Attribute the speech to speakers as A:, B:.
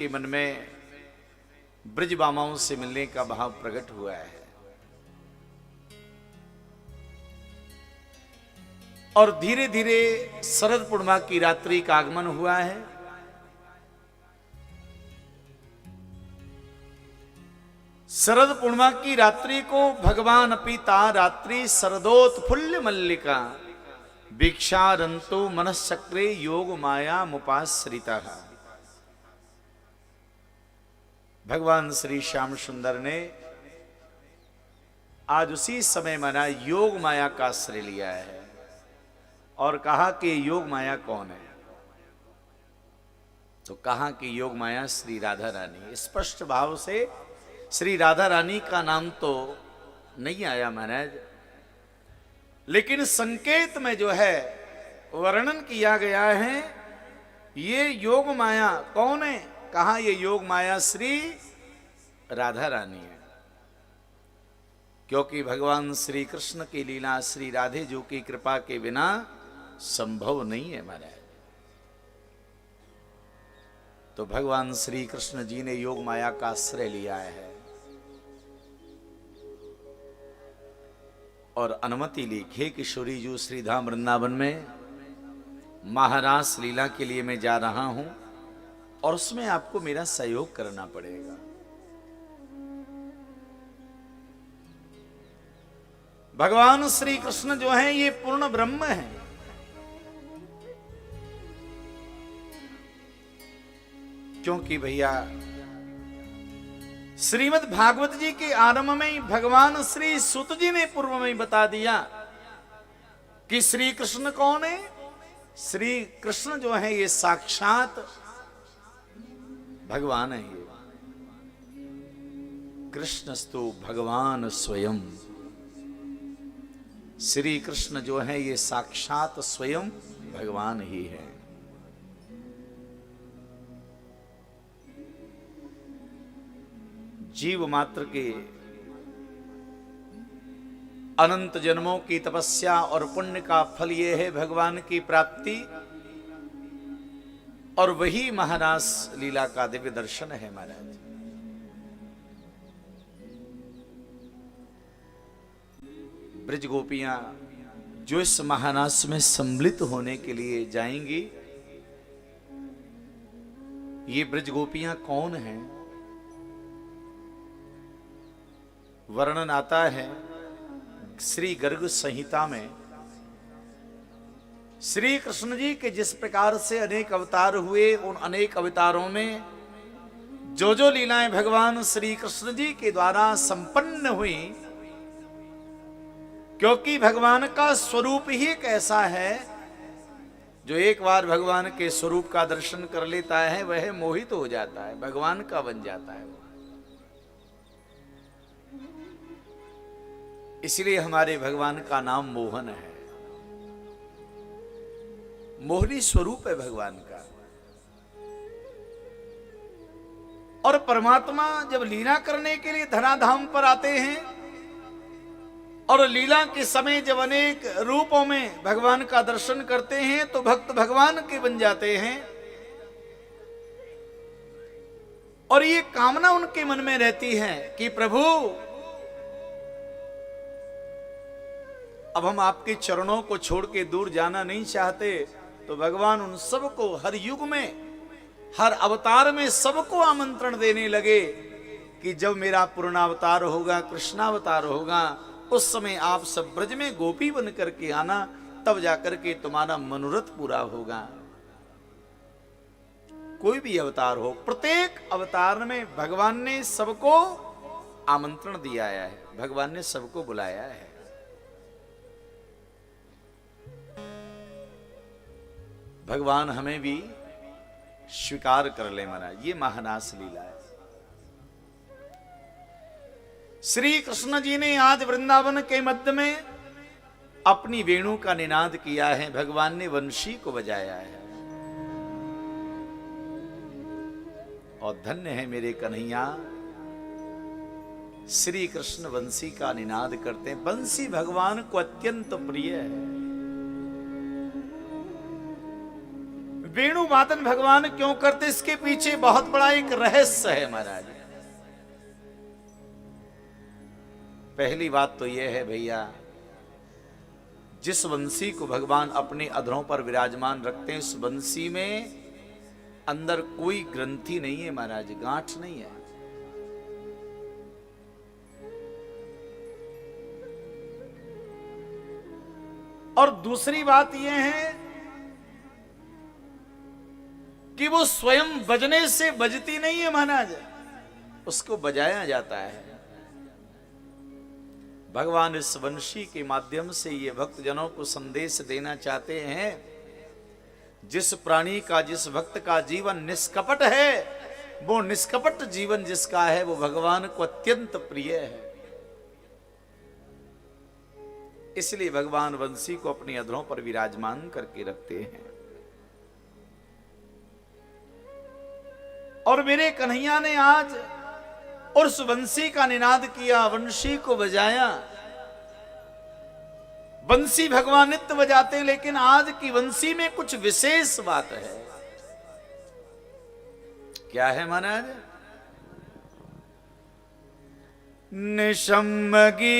A: के मन में ब्रज बामाओं से मिलने का भाव प्रकट हुआ है और धीरे धीरे शरद पूर्णिमा की रात्रि का आगमन हुआ है। शरद पूर्णिमा की रात्रि को भगवान पिता रात्रि शरदोत्फुल्ल मल्लिका भिक्षारंतो मनश्चक्रे योग माया मुपाश्रिता। भगवान श्री श्याम सुंदर ने आज उसी समय मना योग माया का आश्रय लिया है और कहा कि योग माया कौन है, तो कहा कि योग माया श्री राधा रानी। स्पष्ट भाव से श्री राधा रानी का नाम तो नहीं आया महाराज, लेकिन संकेत में जो है वर्णन किया गया है ये योग माया कौन है। कहा ये योग माया श्री राधा रानी है, क्योंकि भगवान श्री कृष्ण की लीला श्री राधे जो की कृपा के बिना संभव नहीं है महाराज। तो भगवान श्री कृष्ण जी ने योग माया का आश्रय लिया है और अनुमति ली कि किशोरी जो श्रीधाम वृंदावन में महारास लीला के लिए मैं जा रहा हूं और उसमें आपको मेरा सहयोग करना पड़ेगा। भगवान श्री कृष्ण जो है ये पूर्ण ब्रह्म है, क्योंकि भैया श्रीमद् भागवत जी के आरंभ में ही भगवान श्री सुत जी ने पूर्व में ही बता दिया कि श्री कृष्ण कौन है। श्री कृष्ण जो है ये साक्षात भगवान है। ये कृष्णस्तु भगवान स्वयं, श्री कृष्ण जो है ये साक्षात स्वयं भगवान ही है। जीव मात्र के अनंत जन्मों की तपस्या और पुण्य का फल ये है भगवान की प्राप्ति, और वही महारास लीला का दिव्य दर्शन है महाराज। ब्रज गोपियां जो इस महारास में सम्मिलित होने के लिए जाएंगी, ये ब्रज गोपियां कौन हैं? वर्णन आता है श्री गर्ग संहिता में, श्री कृष्ण जी के जिस प्रकार से अनेक अवतार हुए, उन अनेक अवतारों में जो जो लीलाएं भगवान श्री कृष्ण जी के द्वारा संपन्न हुई, क्योंकि भगवान का स्वरूप ही एक ऐसा है जो एक बार भगवान के स्वरूप का दर्शन कर लेता है वह मोहित हो जाता है, भगवान का बन जाता है। इसलिए हमारे भगवान का नाम मोहन है, मोहनी स्वरूप है भगवान का। और परमात्मा जब लीला करने के लिए धराधाम पर आते हैं और लीला के समय जब अनेक रूपों में भगवान का दर्शन करते हैं तो भक्त भगवान के बन जाते हैं और ये कामना उनके मन में रहती है कि प्रभु अब हम आपके चरणों को छोड़ के दूर जाना नहीं चाहते। तो भगवान उन सबको हर युग में हर अवतार में सबको आमंत्रण देने लगे कि जब मेरा पूर्णावतार होगा, कृष्णावतार होगा, उस समय आप सब ब्रज में गोपी बन करके आना, तब जाकर के तुम्हारा मनोरथ पूरा होगा। कोई भी अवतार हो, प्रत्येक अवतार में भगवान ने सबको आमंत्रण दिया है, भगवान ने सबको बुलाया है। भगवान हमें भी स्वीकार कर ले महाराज, ये महानास लीला है। श्री कृष्ण जी ने आज वृंदावन के मध्य में अपनी वेणु का निनाद किया है, भगवान ने वंशी को बजाया है। और धन्य है मेरे कन्हैया, श्री कृष्ण वंशी का निनाद करते हैं। बंसी भगवान को अत्यंत प्रिय है। वेणु वादन भगवान क्यों करते, इसके पीछे बहुत बड़ा एक रहस्य है महाराज। पहली बात तो यह है भैया, जिस बंसी को भगवान अपने अधरों पर विराजमान रखते हैं, उस बंसी में अंदर कोई ग्रंथि नहीं है महाराज, गांठ नहीं है। और दूसरी बात यह है कि वो स्वयं बजने से बजती नहीं है महाराज, उसको बजाया जाता है। भगवान इस वंशी के माध्यम से ये भक्तजनों को संदेश देना चाहते हैं, जिस प्राणी का, जिस भक्त का जीवन निष्कपट है, वो निष्कपट जीवन जिसका है वो भगवान को अत्यंत प्रिय है। इसलिए भगवान वंशी को अपने अधरों पर विराजमान करके रखते हैं। और मेरे कन्हैया ने आज उस वंशी का निनाद किया, वंशी को बजाया। बंसी भगवान नित्य बजाते हैं, लेकिन आज की बंसी में कुछ विशेष बात है। क्या है महाराज? निशम्गी